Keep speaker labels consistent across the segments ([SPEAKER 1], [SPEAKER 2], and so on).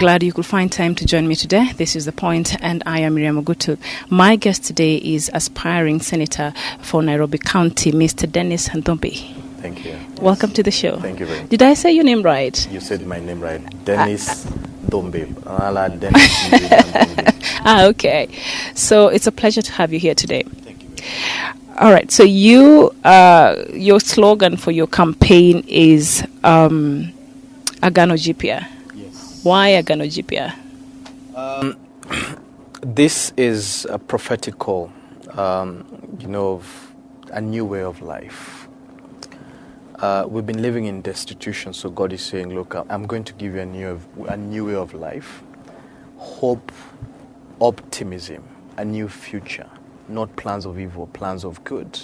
[SPEAKER 1] glad you could find time to join me today. This is The Point, and I am Miriam Ogutu. My guest today is aspiring Senator for Nairobi County, Mr. Dennis Nthumbi.
[SPEAKER 2] Thank you.
[SPEAKER 1] Welcome to the show.
[SPEAKER 2] Thank you very much.
[SPEAKER 1] Did I say your name right?
[SPEAKER 2] You said my name right. Dennis Nthumbi. Dennis
[SPEAKER 1] Okay. So it's a pleasure to have you here today.
[SPEAKER 2] Thank you.
[SPEAKER 1] All right. So your slogan for your campaign is Agano GPA.
[SPEAKER 2] Yes.
[SPEAKER 1] Why Agano GPA?
[SPEAKER 2] This is a prophetical, of a new way of life. We've been living in destitution, so God is saying, look, I'm going to give you a new way of life, hope, optimism, a new future, not plans of evil, plans of good.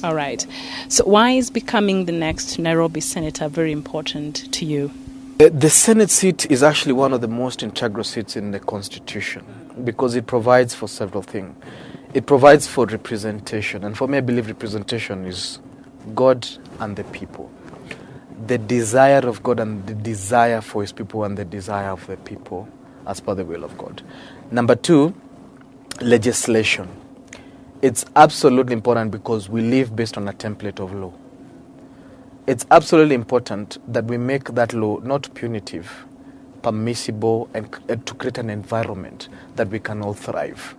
[SPEAKER 1] All right. So why is becoming the next Nairobi Senator very important to you?
[SPEAKER 2] The Senate seat is actually one of the most integral seats in the Constitution because it provides for several things. It provides for representation, and for me, I believe representation is God and the people. The desire of God and the desire for His people and the desire of the people as per the will of God. Number two, legislation. It's absolutely important because we live based on a template of law. It's absolutely important that we make that law not punitive, permissible, and to create an environment that we can all thrive.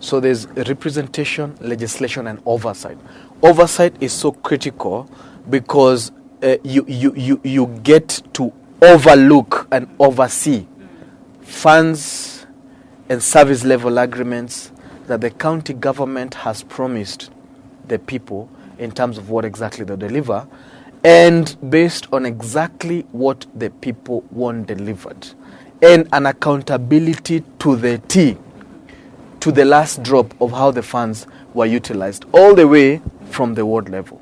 [SPEAKER 2] So there's representation, legislation, and oversight. Oversight is so critical because you get to overlook and oversee funds and service level agreements that the county government has promised the people in terms of what exactly they deliver, and based on exactly what the people want delivered, and an accountability to the T, to the last drop of how the funds were utilized, all the way from the ward level.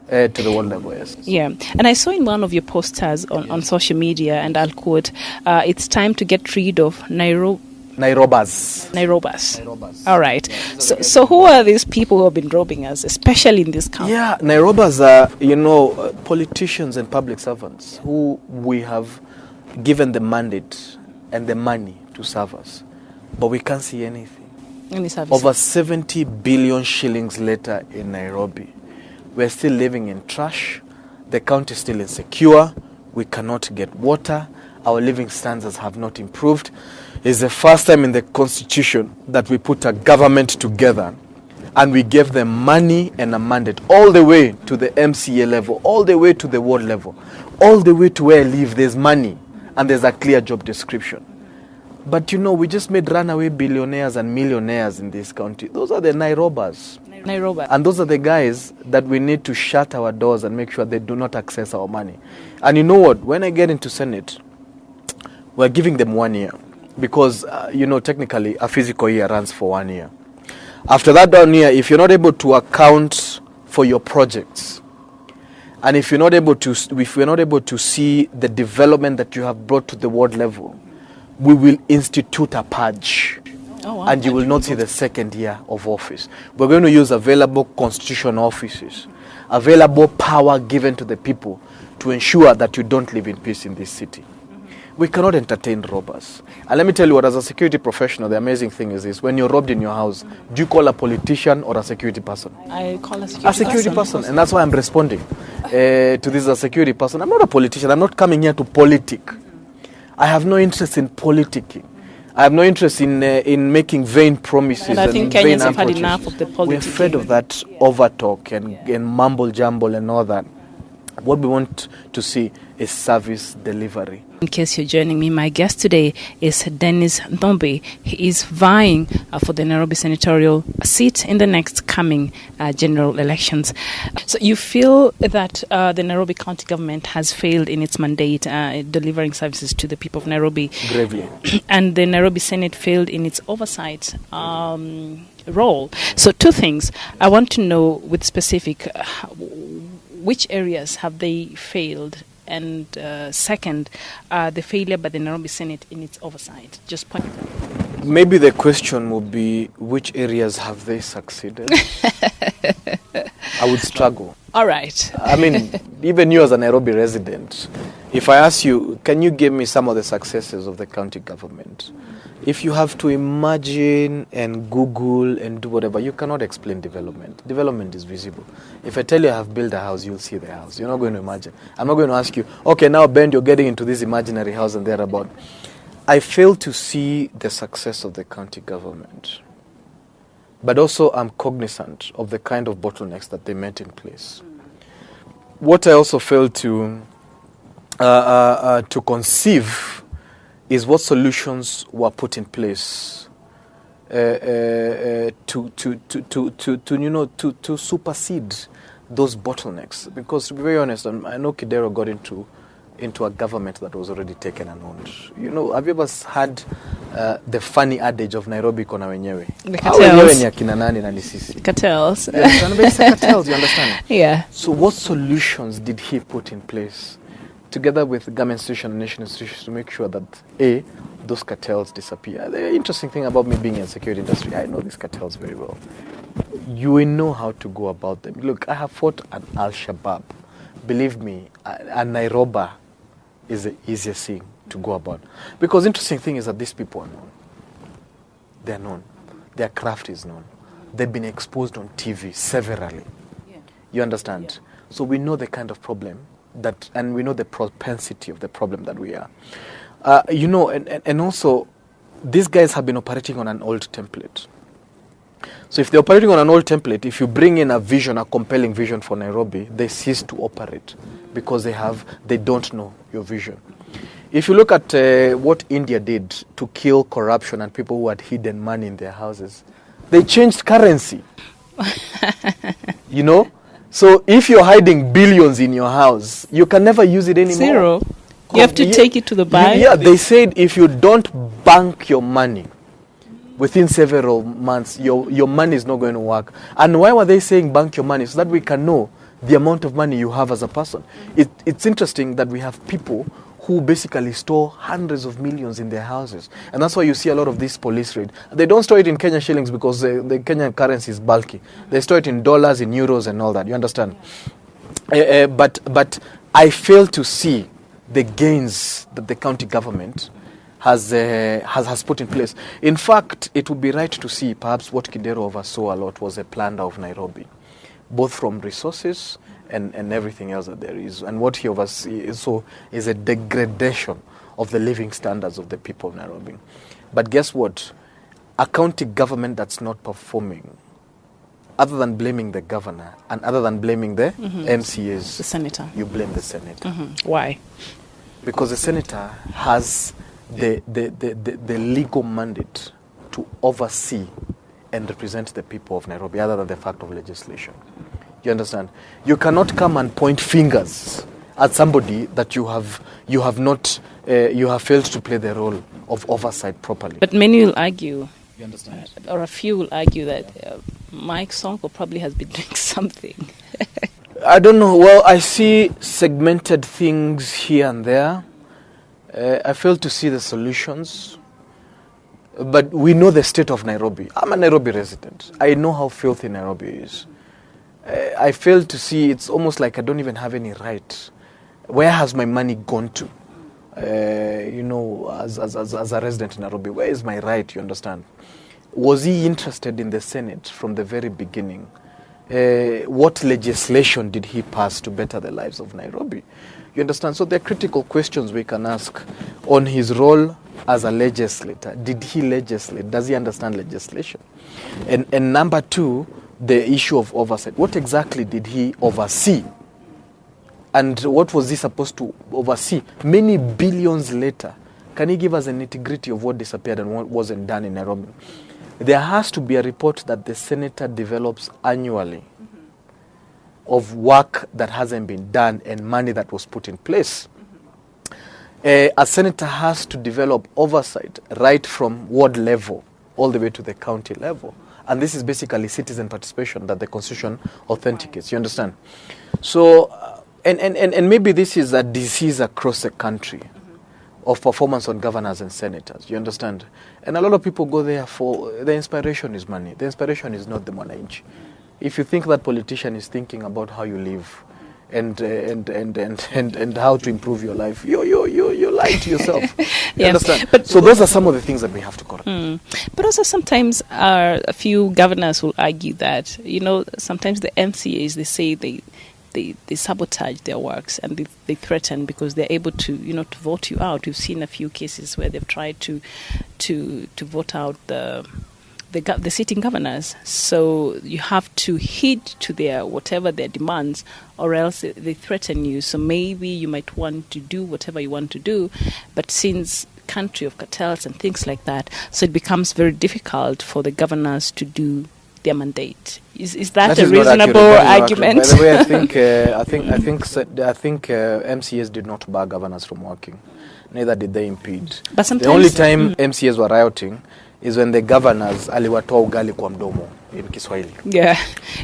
[SPEAKER 2] To the world level, yes.
[SPEAKER 1] Yeah, and I saw in one of your posters on social media, and I'll quote, it's time to get rid of Nairobas. All right. Yeah, so who are these people who have been robbing us, especially in this county?
[SPEAKER 2] Yeah, Nairobas are, politicians and public servants who we have given the mandate and the money to serve us, but we can't see anything.
[SPEAKER 1] Any services?
[SPEAKER 2] Over 70 billion shillings later in Nairobi. We're still living in trash. The county is still insecure. We cannot get water. Our living standards have not improved. It's the first time in the Constitution that we put a government together and we gave them money and a mandate all the way to the MCA level, all the way to the ward level, all the way to where I live. There's money and there's a clear job description. But we just made runaway billionaires and millionaires in this county. Those are the Nairobas. And those are the guys that we need to shut our doors and make sure they do not access our money. And you know what? When I get into Senate, we're giving them 1 year. Because, technically, a physical year runs for 1 year. After that 1 year, if you're not able to account for your projects, and if we're not able to see the development that you have brought to the ward level, we will institute a purge.
[SPEAKER 1] Oh, wow.
[SPEAKER 2] And you will not see the second year of office. We're going to use available constitutional offices, available power given to the people to ensure that you don't live in peace in this city. We cannot entertain robbers. And let me tell you what, as a security professional, the amazing thing is this. When you're robbed in your house, do you call a politician or a security person?
[SPEAKER 1] I call a security
[SPEAKER 2] person. And that's why I'm responding to this as a security person. I'm not a politician. I'm not coming here to politic. I have no interest in politicking. I have no interest in making vain promises.
[SPEAKER 1] And I think Kenyans have had enough of the politicking.
[SPEAKER 2] We're afraid of that overtalk and mumble jumble and all that. What we want to see is service delivery.
[SPEAKER 1] In case you're joining me, my guest today is Dennis Nthumbi. He is vying for the Nairobi Senatorial seat in the next coming general elections. So you feel that the Nairobi County government has failed in its mandate delivering services to the people of Nairobi.
[SPEAKER 2] Gravely.
[SPEAKER 1] And the Nairobi Senate failed in its oversight role. So two things. I want to know with specific which areas have they failed, and second, the failure by the Nairobi Senate in its oversight. Just point it out.
[SPEAKER 2] Maybe the question would be, which areas have they succeeded? I would struggle.
[SPEAKER 1] All right.
[SPEAKER 2] I mean, even you as a Nairobi resident, if I ask you, can you give me some of the successes of the county government? If you have to imagine and Google and do whatever, you cannot explain development. Development is visible. If I tell you I have built a house, you'll see the house. You're not going to imagine. I'm not going to ask you, okay, now Ben, you're getting into this imaginary house and thereabout. I fail to see the success of the county government. But also I'm cognizant of the kind of bottlenecks that they met in place. What I also fail to conceive is what solutions were put in place to supersede those bottlenecks. Because to be very honest, I know Kidero got into a government that was already taken and owned. You know, have you ever had the funny adage of Nairobi kona wenyewe?
[SPEAKER 1] The cartels.
[SPEAKER 2] Wenyewe ni akina nani na ni sisi.
[SPEAKER 1] Cartels.
[SPEAKER 2] You understand? But it's the cartels, you understand?
[SPEAKER 1] Yeah.
[SPEAKER 2] So what solutions did he put in place together with government institutions and national institutions to make sure that A, those cartels disappear? The interesting thing about me being in the security industry, I know these cartels very well. You will know how to go about them. Look, I have fought an Al-Shabaab. Believe me, a Nairobi is the easiest thing to go about. Because interesting thing is that these people are known. They're known. Their craft is known. They've been exposed on TV severally. Yeah. You understand? Yeah. So we know the kind of problem that, and we know the propensity of the problem that we are. You know, and also, these guys have been operating on an old template. So if they're operating on an old template, if you bring in a vision, a compelling vision for Nairobi, they cease to operate because they don't know your vision. If you look at what India did to kill corruption and people who had hidden money in their houses, they changed currency. You know? So if you're hiding billions in your house, you can never use it anymore.
[SPEAKER 1] Zero. You have to take it to the bank.
[SPEAKER 2] Yeah, they said if you don't bank your money, within several months, your money is not going to work. And why were they saying bank your money? So that we can know the amount of money you have as a person. It's interesting that we have people who basically store hundreds of millions in their houses. And that's why you see a lot of this police raid. They don't store it in Kenyan shillings because the Kenyan currency is bulky. They store it in dollars, in euros and all that. You understand? But I fail to see the gains that the county government has put in place. In fact, it would be right to see perhaps what Kidero oversaw a lot was a plunder of Nairobi, both from resources and everything else that there is. And what he oversaw is a degradation of the living standards of the people of Nairobi. But guess what? A county government that's not performing, other than blaming the governor and other than blaming the MCAs,
[SPEAKER 1] the senator,
[SPEAKER 2] you blame the senator.
[SPEAKER 1] Why? Because
[SPEAKER 2] the senator has the legal mandate to oversee and represent the people of Nairobi, other than the fact of legislation. You understand? You cannot come and point fingers at somebody that you have failed to play the role of oversight properly.
[SPEAKER 1] But many will argue,
[SPEAKER 2] you understand,
[SPEAKER 1] or a few will argue that Mike Sonko probably has been doing something.
[SPEAKER 2] I don't know. Well, I see segmented things here and there. I fail to see the solutions. But we know the state of Nairobi. I'm a Nairobi resident. I know how filthy Nairobi is. I fail to see, it's almost like I don't even have any right. Where has my money gone to? You know, as a resident in Nairobi, where is my right, you understand? Was he interested in the Senate from the very beginning? What legislation did he pass to better the lives of Nairobi? You understand? So there are critical questions we can ask on his role as a legislator. Did he legislate? Does he understand legislation? And number two, the issue of oversight. What exactly did he oversee? And what was he supposed to oversee? Many billions later, can he give us a nitty-gritty of what disappeared and what wasn't done in Nairobi? There has to be a report that the senator develops annually of work that hasn't been done and money that was put in place. A senator has to develop oversight right from ward level all the way to the county level. And this is basically citizen participation that the Constitution authenticates. You understand? So, and maybe this is a disease across the country of performance on governors and senators. You understand? And a lot of people go there for, the inspiration is money. The inspiration is not the mwananchi. if you think that politician is thinking about how you live and how to improve your life, you lie to yourself. You understand?
[SPEAKER 1] But
[SPEAKER 2] so those are some of the things that we have to correct.
[SPEAKER 1] But also sometimes a few governors will argue that, sometimes the MCAs, they say they sabotage their works and they threaten because they're able to, to vote you out. We've seen a few cases where they've tried to vote out the sitting governors. So you have to heed to their whatever their demands, or else they threaten you. So maybe you might want to do whatever you want to do, but since country of cartels and things like that, so it becomes very difficult for the governors to do their mandate. Is that a reasonable argument?
[SPEAKER 2] By the way, I think MCAs did not bar governors from working. Neither did they impede.
[SPEAKER 1] But sometimes
[SPEAKER 2] the only time MCAs were rioting is when the governors aliwatoa ugali kwa mdomo in Kiswahili.
[SPEAKER 1] Yeah.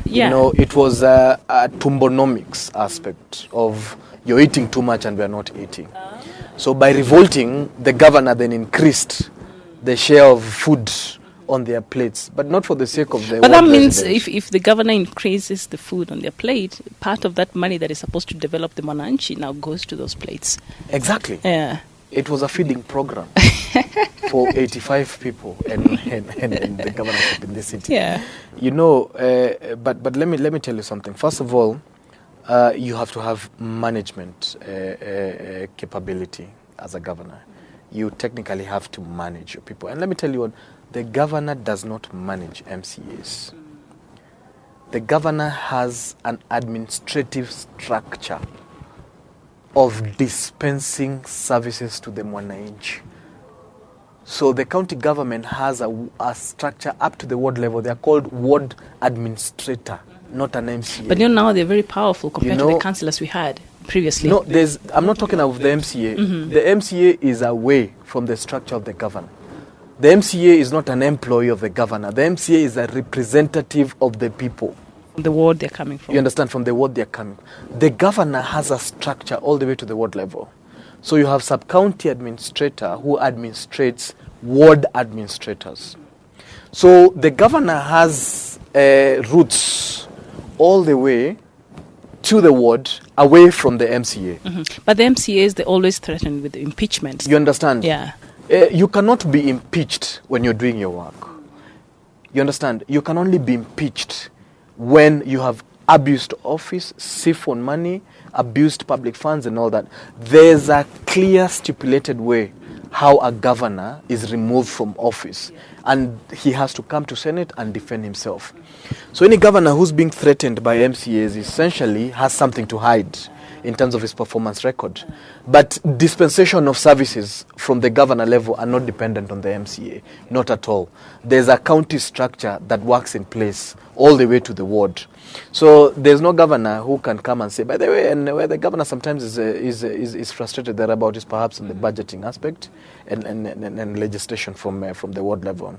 [SPEAKER 2] It was a tumbonomics aspect of you're eating too much and we're not eating. So by revolting, the governor then increased the share of food on their plates, but not for the sake of the.
[SPEAKER 1] But that means if the governor increases the food on their plate, part of that money that is supposed to develop the Mwananchi now goes to those plates.
[SPEAKER 2] Exactly.
[SPEAKER 1] Yeah.
[SPEAKER 2] It was a feeding program for 85 people and the governorship in this city.
[SPEAKER 1] Yeah.
[SPEAKER 2] But let me tell you something. First of all, you have to have management capability as a governor. You technically have to manage your people. And let me tell you what, the governor does not manage MCAs. The governor has an administrative structure of dispensing services to the Mwananchi. So the county government has a structure up to the ward level. They are called ward administrator, not an MCA.
[SPEAKER 1] But now they're very powerful compared to the councillors we had previously.
[SPEAKER 2] No, I'm not talking of the MCA. Mm-hmm. The MCA is away from the structure of the governor. The MCA is not an employee of the governor. The MCA is a representative of the people.
[SPEAKER 1] The ward they're coming from.
[SPEAKER 2] You understand? From the ward they're coming. The governor has a structure all the way to the ward level. So you have sub-county administrator who administrates ward administrators. So the governor has roots all the way to the ward, away from the MCA.
[SPEAKER 1] Mm-hmm. But the MCAs, they always threaten with impeachment.
[SPEAKER 2] You understand?
[SPEAKER 1] Yeah.
[SPEAKER 2] You cannot be impeached when you're doing your work. You understand? You can only be impeached when you have abused office, siphoned money, abused public funds and all that. There's a clear stipulated way how a governor is removed from office. And he has to come to Senate and defend himself. So any governor who's being threatened by MCAs essentially has something to hide in terms of his performance record. But dispensation of services from the governor level are not dependent on the MCA, not at all. There's a county structure that works in place all the way to the ward. So there's no governor who can come and say, by the way, and where the governor sometimes is frustrated thereabout is perhaps in the budgeting aspect and legislation from the ward level.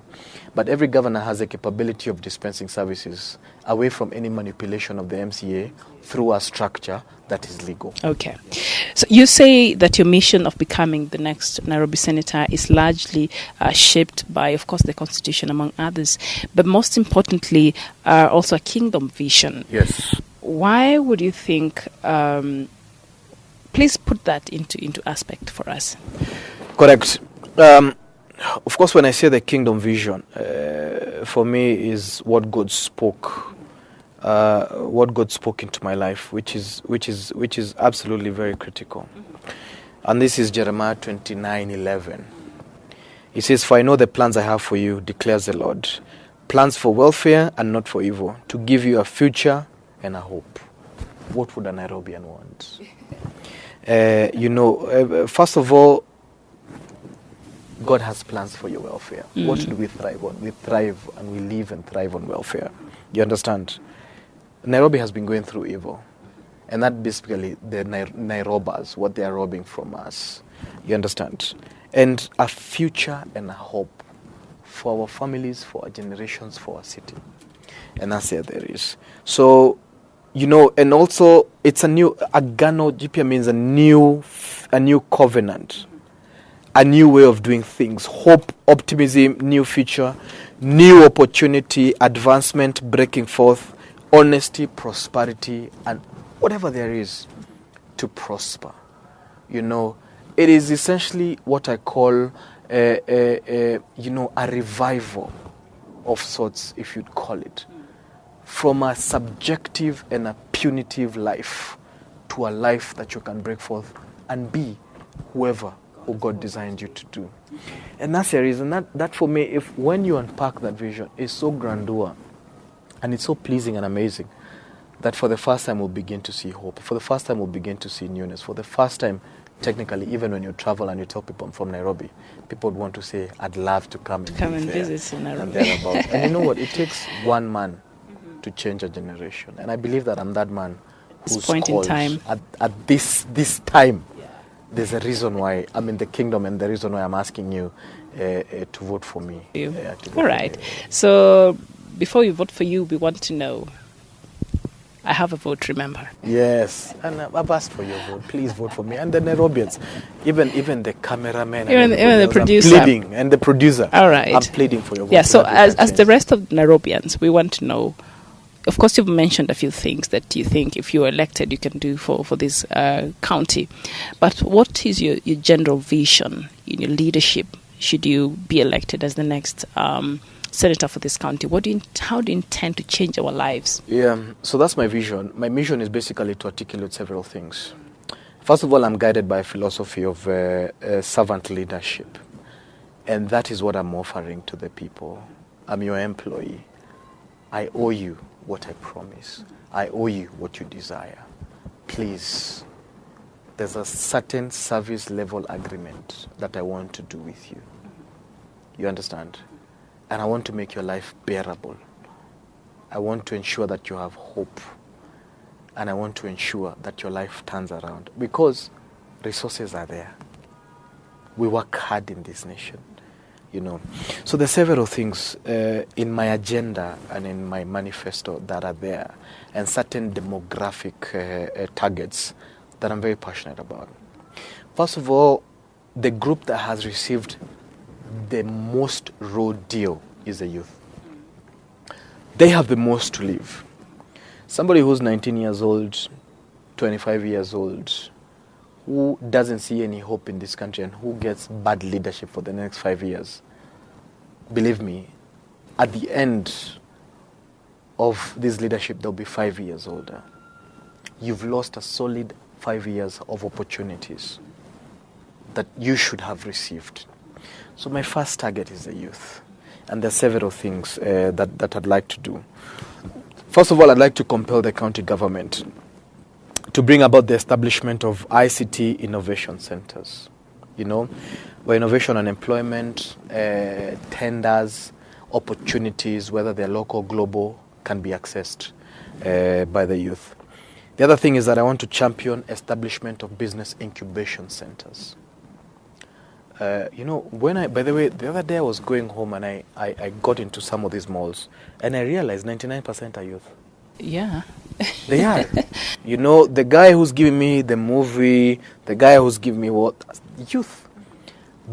[SPEAKER 2] But every governor has a capability of dispensing services away from any manipulation of the MCA through a structure that is legal.
[SPEAKER 1] Okay. So you say that your mission of becoming the next Nairobi senator is largely shaped by, of course, the Constitution, among others, but most importantly, also a kingdom vision.
[SPEAKER 2] Yes.
[SPEAKER 1] Why would you think, please put that into aspect for us.
[SPEAKER 2] Correct. Of course, when I say the kingdom vision, for me is what God spoke. What God spoke into my life, which is absolutely very critical. And this is Jeremiah 29:11. He says, "For I know the plans I have for you, declares the Lord, plans for welfare and not for evil, to give you a future and a hope." What would a Nairobian want? First of all, God has plans for your welfare. What do we thrive on? We thrive and we live and thrive on welfare. You understand? Nairobi has been going through evil. And that basically the Nairobas, what they are robbing from us. You understand? And a future and a hope for our families, for our generations, for our city. And that's it there is. So, and also it's Inga GPA means a new covenant. A new way of doing things, hope, optimism, new future, new opportunity, advancement, breaking forth, honesty, prosperity, and whatever there is to prosper. You know, it is essentially what I call, a revival of sorts, if you'd call it, from a subjective and a punitive life to a life that you can break forth and be whoever who God designed you to do. And that's the reason that for me, when you unpack that vision, it's so grandeur and it's so pleasing and amazing that for the first time we'll begin to see hope. For the first time we'll begin to see newness. For the first time, technically, even when you travel and you tell people I'm from Nairobi, people would want to say, I'd love to come and
[SPEAKER 1] visit Nairobi.
[SPEAKER 2] And thereabout. And you know what? It takes one man to change a generation. And I believe that I'm that man who's
[SPEAKER 1] point in time.
[SPEAKER 2] At this time. There's a reason why I'm in the kingdom, and the reason why I'm asking you to vote for me.
[SPEAKER 1] All right. So before you vote for you, we want to know, I have a vote, remember?
[SPEAKER 2] Yes, and I've asked for your vote. Please vote for me. And the Nairobians, even the cameraman,
[SPEAKER 1] even the producer.
[SPEAKER 2] I'm pleading, and the producer.
[SPEAKER 1] All right.
[SPEAKER 2] I'm pleading for your vote.
[SPEAKER 1] Yeah, so as the rest of the Nairobians, we want to know, of course, you've mentioned a few things that you think if you're elected you can do for this county. But what is your general vision in your leadership should you be elected as the next senator for this county? How do you intend to change our lives?
[SPEAKER 2] Yeah, so that's my vision. My mission is basically to articulate several things. First of all, I'm guided by a philosophy of servant leadership. And that is what I'm offering to the people. I'm your employee. I owe you what I promise. I owe you what you desire. Please, there's a certain service level agreement that I want to do with you. You understand? And I want to make your life bearable. I want to ensure that you have hope. And I want to ensure that your life turns around. Because resources are there. We work hard in this nation. You know, so there's several things in my agenda and in my manifesto that are there, and certain demographic targets that I'm very passionate about. First of all, the group that has received the most raw deal is the youth. They have the most to live. Somebody who's 19 years old, 25 years old, who doesn't see any hope in this country and who gets bad leadership for the next 5 years, believe me, at the end of this leadership, they'll be 5 years older. You've lost a solid 5 years of opportunities that you should have received. So my first target is the youth. And there are several things that I'd like to do. First of all, I'd like to compel the county government to bring about the establishment of ICT innovation centers. You know, where innovation and employment, tenders, opportunities, whether they're local or global, can be accessed by the youth. The other thing is that I want to champion establishment of business incubation centers. By the way, the other day I was going home and I got into some of these malls and I realized 99% are youth.
[SPEAKER 1] Yeah.
[SPEAKER 2] They are. You know, the guy who's giving me the movie, the guy who's giving me what? Youth.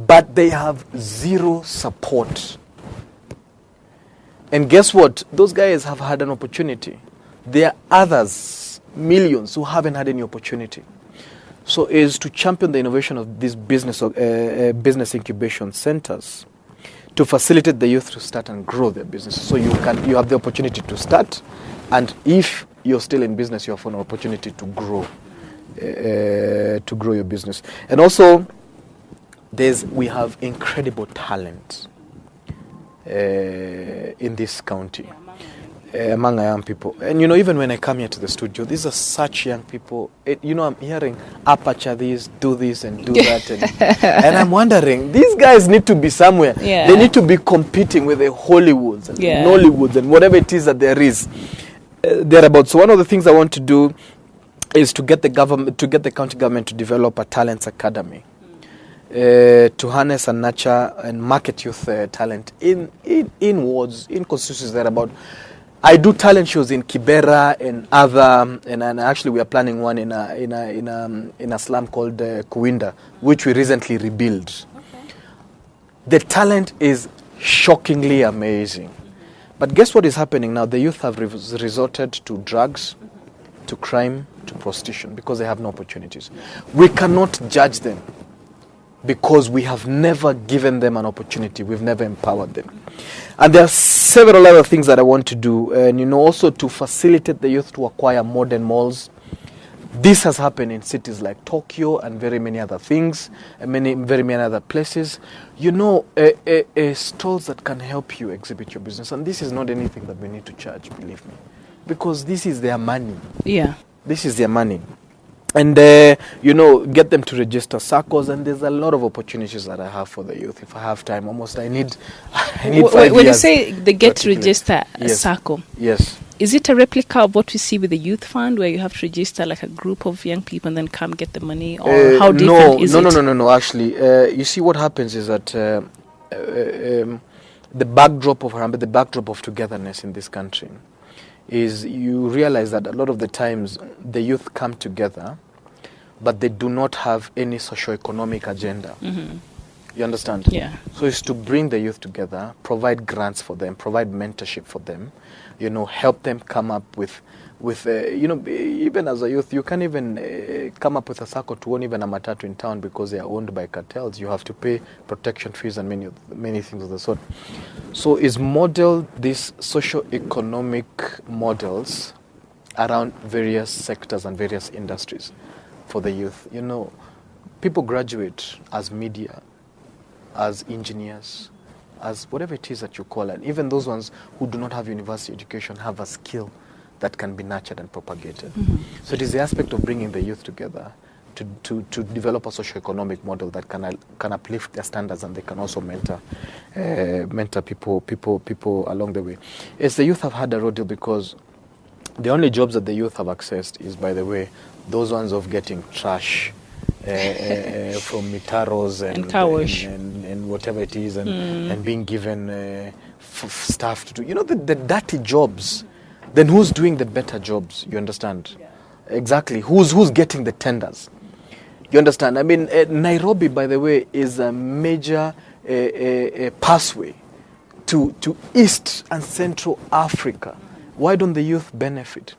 [SPEAKER 2] But they have zero support. And guess what? Those guys have had an opportunity. There are others, millions, who haven't had any opportunity. So is to champion the innovation of these business incubation centers to facilitate the youth to start and grow their business. So you have the opportunity to start, and if you're still in business, you have an opportunity to grow your business. And also, we have incredible talent in this county. Among our young people. And you know, even when I come here to the studio, these are such young people. I'm hearing aperture this, do this and do that. And I'm wondering, these guys need to be somewhere.
[SPEAKER 1] Yeah.
[SPEAKER 2] They need to be competing with the Hollywoods and Nollywoods and whatever it is that there is thereabout. So one of the things I want to do is to get the county government to develop a talents academy. To harness and nurture and market youth talent in wards, in constituencies thereabout. I do talent shows in Kibera and other, and actually we are planning one in a slum called Kuwinda, which we recently rebuilt. Okay. The talent is shockingly amazing, But guess what is happening now? The youth have resorted to drugs, to crime, to prostitution because they have no opportunities. We cannot judge them because we have never given them an opportunity. We've never empowered them. And there are several other things that I want to do. And, also to facilitate the youth to acquire modern malls. This has happened in cities like Tokyo and very many other things, and very many other places. Stalls that can help you exhibit your business. And this is not anything that we need to charge, believe me. Because this is their money.
[SPEAKER 1] Yeah. This
[SPEAKER 2] is their money. And, get them to register SACCOs. And there's a lot of opportunities that I have for the youth. If I have time, I need 5 years.
[SPEAKER 1] When you say they get to register a SACCO.
[SPEAKER 2] Yes.
[SPEAKER 1] Is it a replica of what we see with the youth fund, where you have to register like a group of young people and then come get the money, or how different is it?
[SPEAKER 2] No. Actually, you see, what happens is that the backdrop of togetherness in this country is you realize that a lot of the times the youth come together, but they do not have any socio-economic agenda.
[SPEAKER 1] Mm-hmm.
[SPEAKER 2] You understand?
[SPEAKER 1] Yeah.
[SPEAKER 2] So it's to bring the youth together, provide grants for them, provide mentorship for them, help them come up with even as a youth, you can't even come up with a SACCO to own even a matatu in town because they are owned by cartels. You have to pay protection fees and many things of the sort. So it's modeled these socio-economic models around various sectors and various industries for the youth. People graduate as media, as engineers, as whatever it is that you call it. Even those ones who do not have university education have a skill that can be nurtured and propagated.
[SPEAKER 1] Mm-hmm.
[SPEAKER 2] So it is the aspect of bringing the youth together to develop a socio-economic model that can uplift their standards, and they can also mentor people along the way. Yes, the youth have had a road deal because the only jobs that the youth have accessed is, by the way, those ones of getting trash from mitaros and
[SPEAKER 1] car wash
[SPEAKER 2] and whatever it is, and being given staff to do the dirty jobs. Then who's doing the better jobs? You understand? Yeah. Exactly. Who's getting the tenders? You understand? I mean, Nairobi, by the way, is a major pathway to East and Central Africa. Why don't the youth benefit?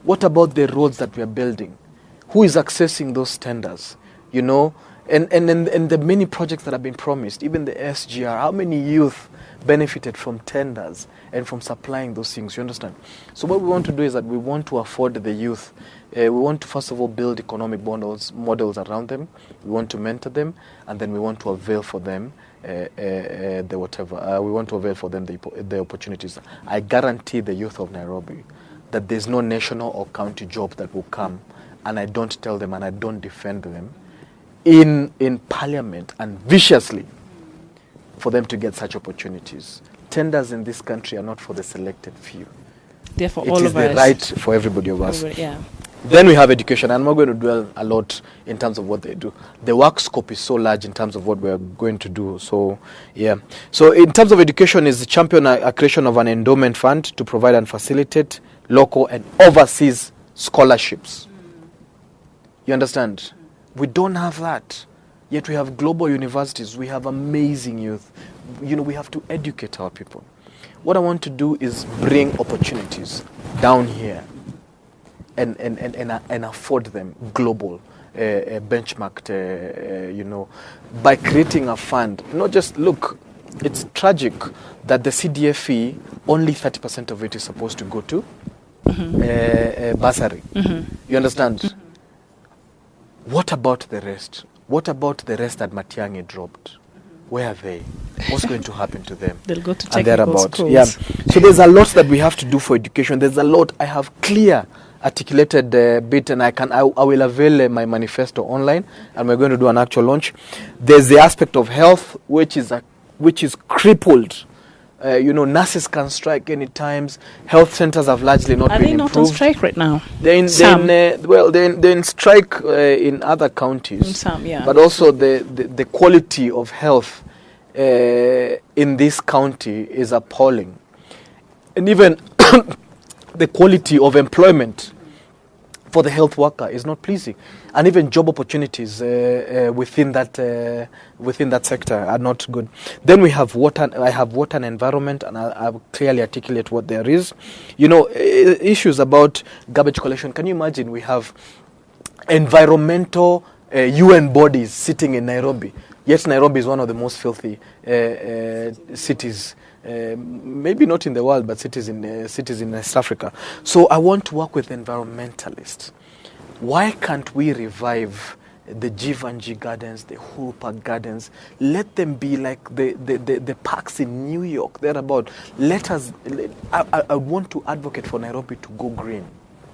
[SPEAKER 2] What about the roads that we are building? Who is accessing those tenders? And the many projects that have been promised, even the SGR, how many youth benefited from tenders and from supplying those things? You understand? So what we want to do is that we want to afford the youth. We want to, first of all, build economic models around them. We want to mentor them, and then we want to avail for them we want to avail for them the opportunities. I guarantee the youth of Nairobi that there's no national or county job that will come, and I don't tell them and I don't defend them in parliament and viciously for them to get such opportunities. Tenders in this country are not for the selected few.
[SPEAKER 1] Therefore, all of us.
[SPEAKER 2] It is the right for everybody of us.
[SPEAKER 1] Yeah.
[SPEAKER 2] Then we have education, and I'm not going to dwell a lot in terms of what they do. The work scope is so large in terms of what we're going to do. So, yeah. So in terms of education, is the champion a creation of an endowment fund to provide and facilitate local and overseas scholarships. You understand? We don't have that. Yet we have global universities. We have amazing youth. We have to educate our people. What I want to do is bring opportunities down here and afford them global, benchmarked, by creating a fund. Not just, look, it's tragic that the CDFE, only 30% of it is supposed to go to bursary.
[SPEAKER 1] Mm-hmm.
[SPEAKER 2] You understand?
[SPEAKER 1] Mm-hmm.
[SPEAKER 2] What about the rest? What about the rest that Matiang'i dropped? Where are they? What's going to happen to them?
[SPEAKER 1] They'll go to technical schools.
[SPEAKER 2] Yeah. So there's a lot that we have to do for education. There's a lot. I have clear articulated bit, and I will avail my manifesto online, and we're going to do an actual launch. There's the aspect of health, which is crippled. Nurses can strike any times. Health centers have largely not been improved.
[SPEAKER 1] Are they not on strike right now?
[SPEAKER 2] They're in strike in other counties.
[SPEAKER 1] In some, yeah.
[SPEAKER 2] But also the quality of health in this county is appalling. And even the quality of employment for the health worker is not pleasing, and even job opportunities within that sector are not good. Then we have water. I have water and environment, and I'll clearly articulate what there is. Issues about garbage collection. Can you imagine? We have environmental UN bodies sitting in Nairobi. Yet Nairobi is one of the most filthy cities. Maybe not in the world, but cities in West Africa. So I want to work with environmentalists. Why can't we revive the Givenchy Gardens, the Uhuru Park Gardens? Let them be like the parks in New York. Thereabout. I want to advocate for Nairobi to go green.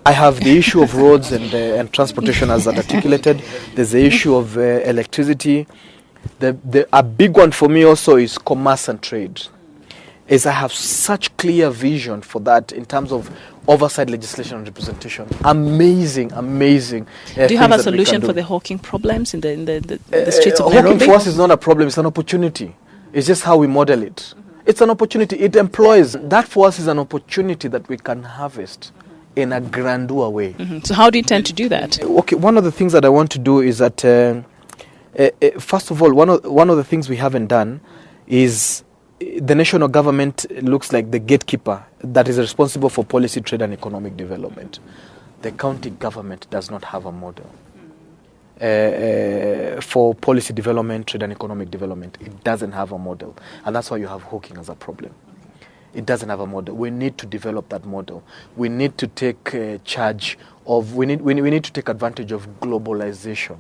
[SPEAKER 2] I have the issue of roads and transportation as articulated. There's the issue of electricity. A big one for me also is commerce and trade. I have such clear vision for that in terms of oversight legislation and representation. Amazing.
[SPEAKER 1] Do you have a solution for the hawking problems in the streets of Nairobi?
[SPEAKER 2] Hawking for us is not a problem, it's an opportunity. It's just how we model it. It's an opportunity, it employs. That for us is an opportunity that we can harvest in a grandeur way.
[SPEAKER 1] Mm-hmm. So how do you intend to do that?
[SPEAKER 2] Okay, one of the things that I want to do is that, first of all, one of the things we haven't done is the national government looks like the gatekeeper that is responsible for policy, trade and economic development. The county government does not have a model for policy development, trade and economic development. It doesn't have a model. And that's why you have hawking as a problem. It doesn't have a model. We need to develop that model. We need to take charge of, we need to take advantage of globalization,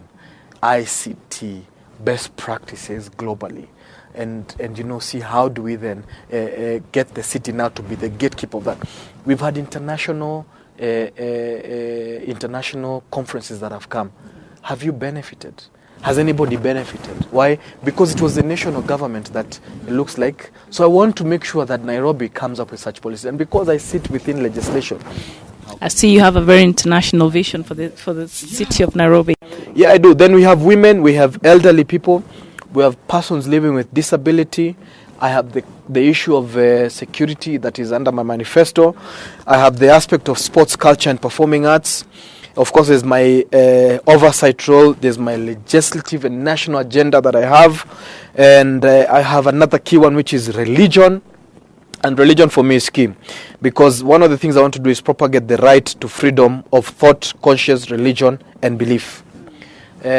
[SPEAKER 2] ICT, best practices globally. And see how do we then get the city now to be the gatekeeper of that. We've had international conferences that have come. Have you benefited? Has anybody benefited? Why? Because it was the national government that it looks like. So I want to make sure that Nairobi comes up with such policies. And because I sit within legislation.
[SPEAKER 1] I see you have a very international vision for the city of Nairobi.
[SPEAKER 2] Yeah, I do. Then we have women, we have elderly people. We have persons living with disability. I have the issue of security that is under my manifesto. I have the aspect of sports, culture and performing arts. Of course, there's my oversight role. There's my legislative and national agenda that I have. And I have another key one, which is religion. And religion for me is key. Because one of the things I want to do is propagate the right to freedom of thought, conscience, religion and belief.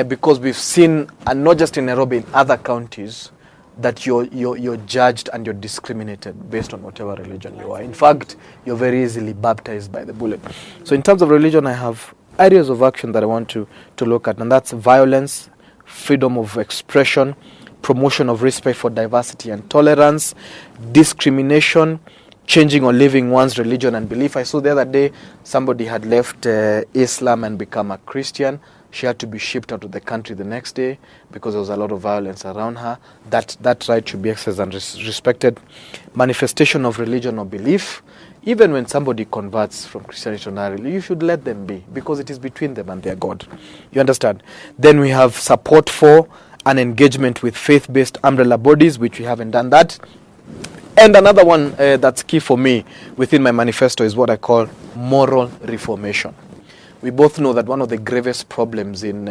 [SPEAKER 2] Because we've seen, and not just in Nairobi, in other counties, that you're judged and you're discriminated based on whatever religion you are. In fact, you're very easily baptized by the bullet. So in terms of religion, I have areas of action that I want to look at, and that's violence, freedom of expression, promotion of respect for diversity and tolerance, discrimination, changing or living one's religion and belief. I saw the other day somebody had left Islam and become a Christian. She had to be shipped out of the country the next day because there was a lot of violence around her. That right should be exercised and respected. Manifestation of religion or belief. Even when somebody converts from Christianity to Nairobi, you should let them be because it is between them and their God. You understand? Then we have support for and engagement with faith-based umbrella bodies, which we haven't done that. And another one that's key for me within my manifesto is what I call moral reformation. We both know that one of the gravest problems in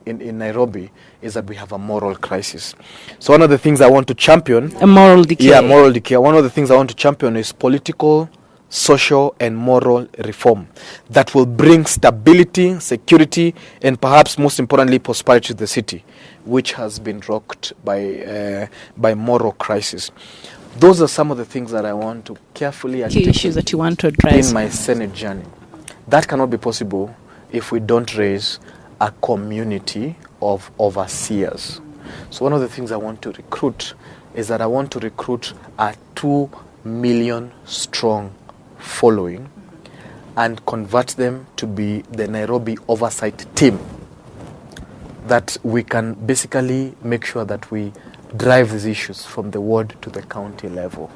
[SPEAKER 2] Nairobi is that we have a moral crisis. So one of the things I want to champion...
[SPEAKER 1] A moral decay.
[SPEAKER 2] Yeah, moral decay. One of the things I want to champion is political, social and moral reform that will bring stability, security and perhaps most importantly prosperity to the city, which has been rocked by moral crisis. Those are some of the things that I want to carefully
[SPEAKER 1] key issues that you want to address
[SPEAKER 2] in my Senate journey. That cannot be possible if we don't raise a community of overseers. So one of the things I want to recruit is that I want to recruit a 2 million strong following and convert them to be the Nairobi oversight team, that we can basically make sure that we drive these issues from the ward to the county level.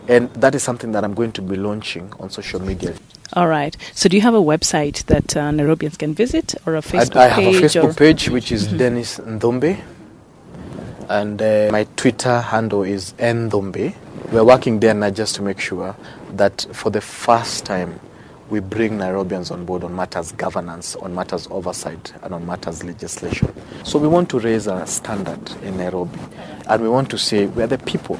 [SPEAKER 2] And that is something that I'm going to be launching on social media.
[SPEAKER 1] All right. So do you have a website that Nairobians can visit or a Facebook page?
[SPEAKER 2] I have a Facebook page, which is Dennis Nthumbi. And my Twitter handle is Nthumbi. We're working there now just to make sure that for the first time, we bring Nairobians on board on matters governance, on matters oversight, and on matters legislation. So we want to raise a standard in Nairobi, and we want to say we are the people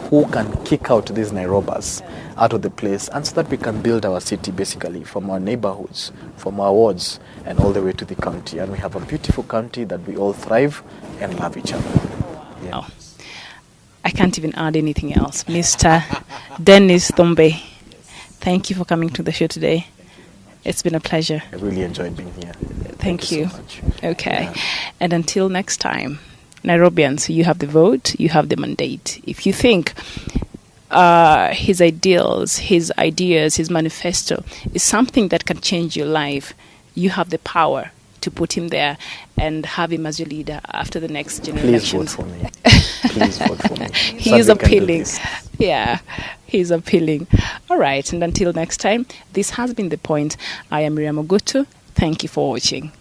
[SPEAKER 2] who can kick out these Nairobas out of the place, and so that we can build our city basically from our neighborhoods, from our wards, and all the way to the county. And we have a beautiful county that we all thrive and love each other. Yeah.
[SPEAKER 1] Oh, I can't even add anything else. Mr. Dennis Nthumbi, thank you for coming to the show today. It's been a pleasure.
[SPEAKER 2] I really enjoyed being here.
[SPEAKER 1] Thank you.
[SPEAKER 2] So much.
[SPEAKER 1] Okay.
[SPEAKER 2] Yeah.
[SPEAKER 1] And until next time, Nairobians, you have the vote, you have the mandate. If you think his ideals, his ideas, his manifesto is something that can change your life, you have the power to put him there and have him as your leader after the next general
[SPEAKER 2] Please
[SPEAKER 1] elections.
[SPEAKER 2] vote for me. Please vote for me.
[SPEAKER 1] He is
[SPEAKER 2] So that we can do
[SPEAKER 1] appealing.
[SPEAKER 2] this.
[SPEAKER 1] Yeah, he's appealing. All right, and until next time, this has been The Point. I am Miriam Ogutu. Thank you for watching.